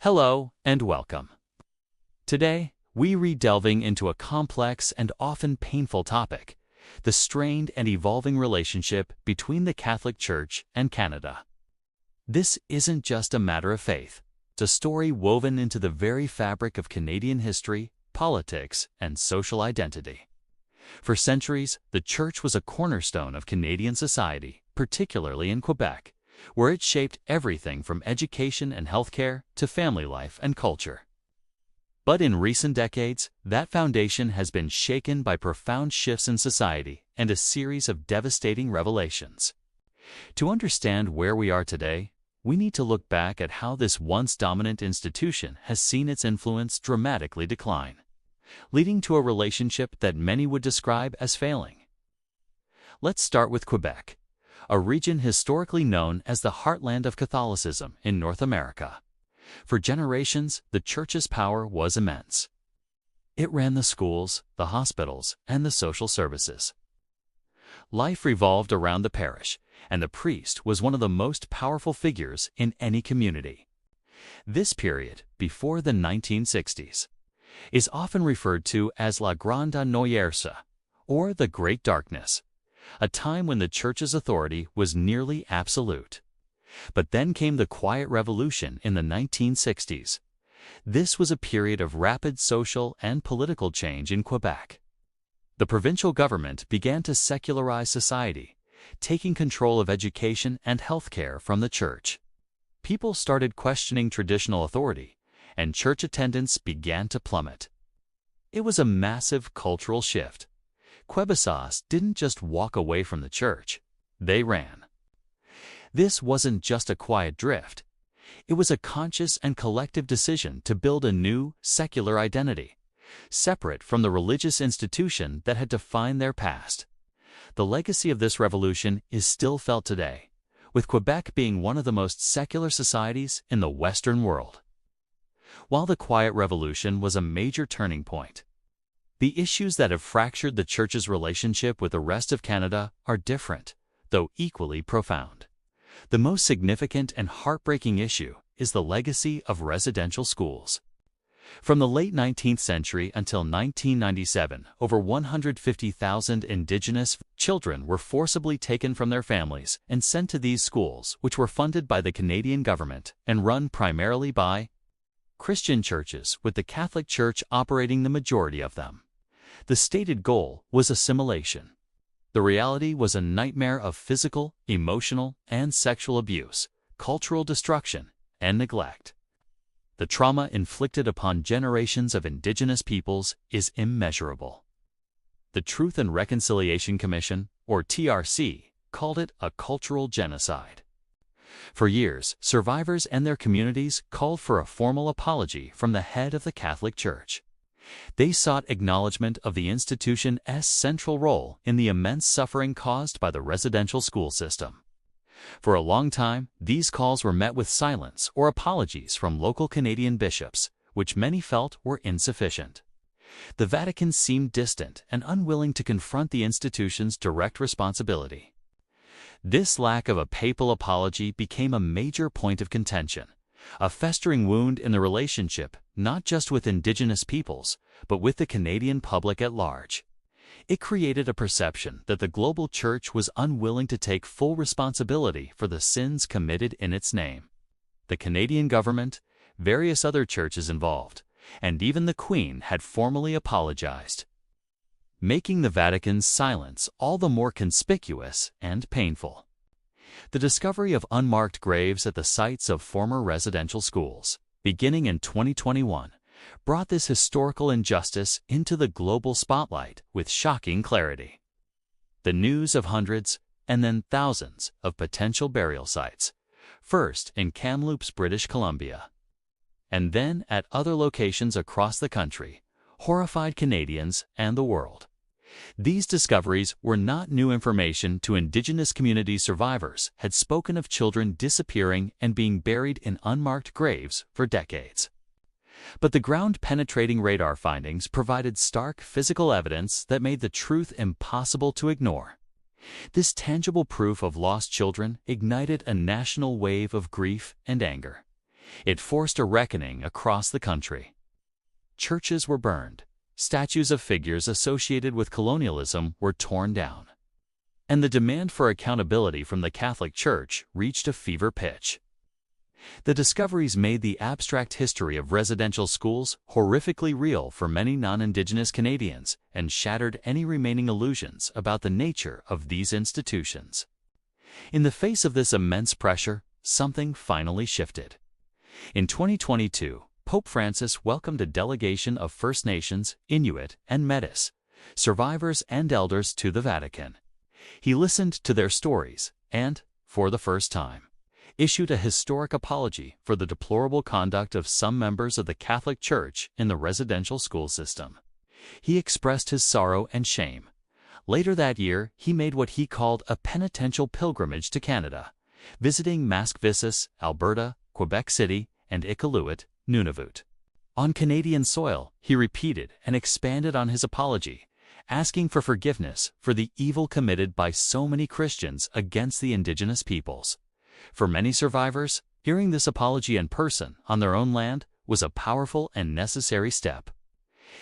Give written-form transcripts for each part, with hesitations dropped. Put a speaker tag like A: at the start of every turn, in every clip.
A: Hello and welcome. Today, we re-delving into a complex and often painful topic, the strained and evolving relationship between the Catholic Church and Canada. This isn't just a matter of faith. It's a story woven into the very fabric of Canadian history, politics, and social identity. For centuries, the Church was a cornerstone of Canadian society, particularly in Quebec, where it shaped everything from education and healthcare to family life and culture. But in recent decades, that foundation has been shaken by profound shifts in society and a series of devastating revelations. To understand where we are today, we need to look back at how this once dominant institution has seen its influence dramatically decline, leading to a relationship that many would describe as failing. Let's start with Quebec, a region historically known as the heartland of Catholicism in North America. For generations, the Church's power was immense. It ran the schools, the hospitals, and the social services. Life revolved around the parish, and the priest was one of the most powerful figures in any community. This period, before the 1960s, is often referred to as La Grande Noirce, or the Great Darkness, a time when the Church's authority was nearly absolute. But then came the Quiet Revolution in the 1960s. This was a period of rapid social and political change in Quebec. The provincial government began to secularize society, taking control of education and healthcare from the Church. People started questioning traditional authority, and church attendance began to plummet. It was a massive cultural shift. Quebecers didn't just walk away from the Church, they ran. This wasn't just a quiet drift. It was a conscious and collective decision to build a new, secular identity, separate from the religious institution that had defined their past. The legacy of this revolution is still felt today, with Quebec being one of the most secular societies in the Western world. While the Quiet Revolution was a major turning point, the issues that have fractured the Church's relationship with the rest of Canada are different, though equally profound. The most significant and heartbreaking issue is the legacy of residential schools. From the late 19th century until 1997, over 150,000 Indigenous children were forcibly taken from their families and sent to these schools, which were funded by the Canadian government and run primarily by Christian churches, with the Catholic Church operating the majority of them. The stated goal was assimilation. The reality was a nightmare of physical, emotional, and sexual abuse, cultural destruction, and neglect. The trauma inflicted upon generations of Indigenous peoples is immeasurable. The Truth and Reconciliation Commission, or TRC, called it a cultural genocide. For years, survivors and their communities called for a formal apology from the head of the Catholic Church. They sought acknowledgement of the institution's central role in the immense suffering caused by the residential school system. For a long time, these calls were met with silence or apologies from local Canadian bishops, which many felt were insufficient. The Vatican seemed distant and unwilling to confront the institution's direct responsibility. This lack of a papal apology became a major point of contention, a festering wound in the relationship not just with Indigenous peoples, but with the Canadian public at large. It created a perception that the global Church was unwilling to take full responsibility for the sins committed in its name. The Canadian government, various other churches involved, and even the Queen had formally apologized, making the Vatican's silence all the more conspicuous and painful. The discovery of unmarked graves at the sites of former residential schools, beginning in 2021, brought this historical injustice into the global spotlight with shocking clarity. The news of hundreds, and then thousands, of potential burial sites, first in Kamloops, British Columbia, and then at other locations across the country, horrified Canadians and the world. These discoveries were not new information to Indigenous community survivors had spoken of children disappearing and being buried in unmarked graves for decades. But the ground-penetrating radar findings provided stark physical evidence that made the truth impossible to ignore. This tangible proof of lost children ignited a national wave of grief and anger. It forced a reckoning across the country. Churches were burned, statues of figures associated with colonialism were torn down, and the demand for accountability from the Catholic Church reached a fever pitch. The discoveries made the abstract history of residential schools horrifically real for many non-Indigenous Canadians and shattered any remaining illusions about the nature of these institutions. In the face of this immense pressure, something finally shifted. In 2022, Pope Francis welcomed a delegation of First Nations, Inuit, and Métis, survivors and elders to the Vatican. He listened to their stories and, for the first time, issued a historic apology for the deplorable conduct of some members of the Catholic Church in the residential school system. He expressed his sorrow and shame. Later that year, he made what he called a penitential pilgrimage to Canada, visiting Massachusetts, Alberta, Quebec City, and Iqaluit, Nunavut. On Canadian soil, he repeated and expanded on his apology, asking for forgiveness for the evil committed by so many Christians against the Indigenous peoples. For many survivors, hearing this apology in person on their own land was a powerful and necessary step.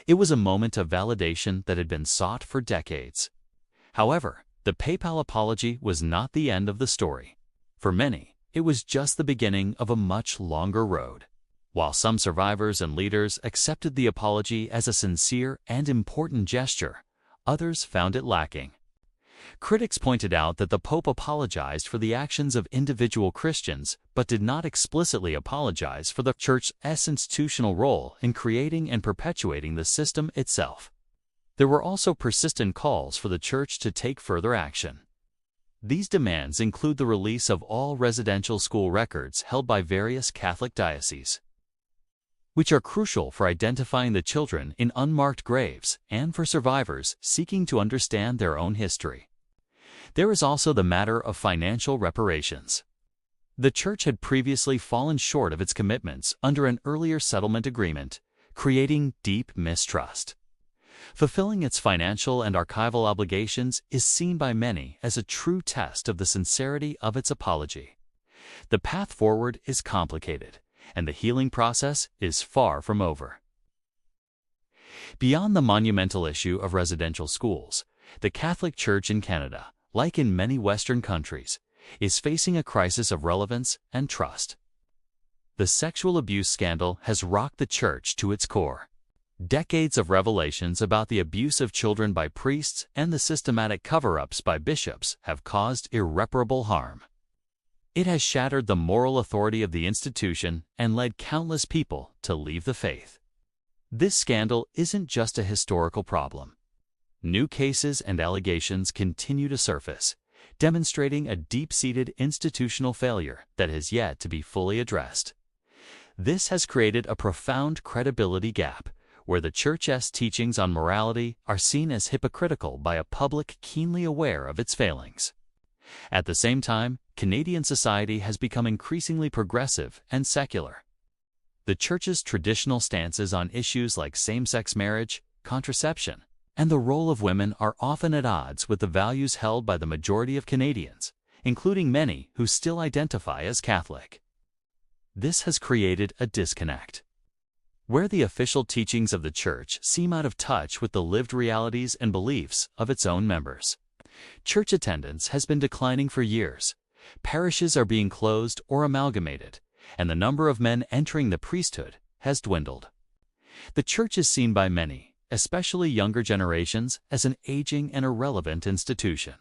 A: It was a moment of validation that had been sought for decades. However, the papal apology was not the end of the story. For many, it was just the beginning of a much longer road. While some survivors and leaders accepted the apology as a sincere and important gesture, others found it lacking. Critics pointed out that the Pope apologized for the actions of individual Christians but did not explicitly apologize for the Church's institutional role in creating and perpetuating the system itself. There were also persistent calls for the Church to take further action. These demands include the release of all residential school records held by various Catholic dioceses, which are crucial for identifying the children in unmarked graves and for survivors seeking to understand their own history. There is also the matter of financial reparations. The Church had previously fallen short of its commitments under an earlier settlement agreement, creating deep mistrust. Fulfilling its financial and archival obligations is seen by many as a true test of the sincerity of its apology. The path forward is complicated, and the healing process is far from over. Beyond the monumental issue of residential schools, the Catholic Church in Canada, like in many Western countries, is facing a crisis of relevance and trust. The sexual abuse scandal has rocked the Church to its core. Decades of revelations about the abuse of children by priests and the systematic cover-ups by bishops have caused irreparable harm. It has shattered the moral authority of the institution and led countless people to leave the faith. This scandal isn't just a historical problem. New cases and allegations continue to surface, demonstrating a deep-seated institutional failure that has yet to be fully addressed. This has created a profound credibility gap, where the Church's teachings on morality are seen as hypocritical by a public keenly aware of its failings. At the same time, Canadian society has become increasingly progressive and secular. The Church's traditional stances on issues like same-sex marriage, contraception, and the role of women are often at odds with the values held by the majority of Canadians, including many who still identify as Catholic. This has created a disconnect, where the official teachings of the Church seem out of touch with the lived realities and beliefs of its own members. Church attendance has been declining for years. Parishes are being closed or amalgamated, and the number of men entering the priesthood has dwindled. The Church is seen by many, especially younger generations, as an aging and irrelevant institution.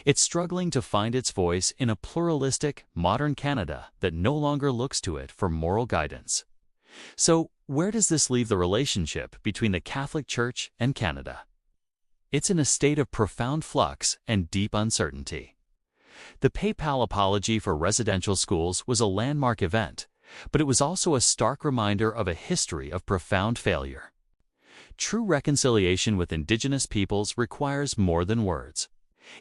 A: It's struggling to find its voice in a pluralistic, modern Canada that no longer looks to it for moral guidance. So, where does this leave the relationship between the Catholic Church and Canada? It's in a state of profound flux and deep uncertainty. The papal apology for residential schools was a landmark event, but it was also a stark reminder of a history of profound failure. True reconciliation with Indigenous peoples requires more than words.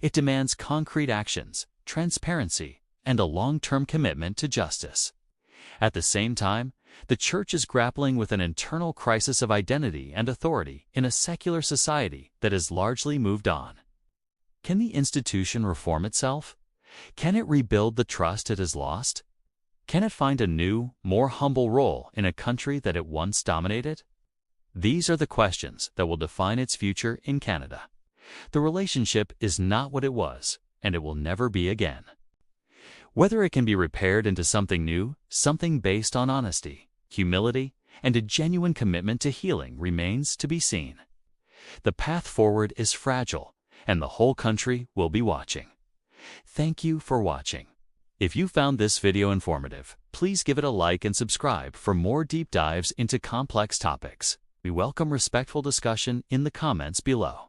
A: It demands concrete actions, transparency, and a long-term commitment to justice. At the same time, the Church is grappling with an internal crisis of identity and authority in a secular society that has largely moved on. Can the institution reform itself? Can it rebuild the trust it has lost? Can it find a new, more humble role in a country that it once dominated? These are the questions that will define its future in Canada. The relationship is not what it was, and it will never be again. Whether it can be repaired into something new, something based on honesty, humility, and a genuine commitment to healing remains to be seen. The path forward is fragile, and the whole country will be watching. Thank you for watching. If you found this video informative, please give it a like and subscribe for more deep dives into complex topics. We welcome respectful discussion in the comments below.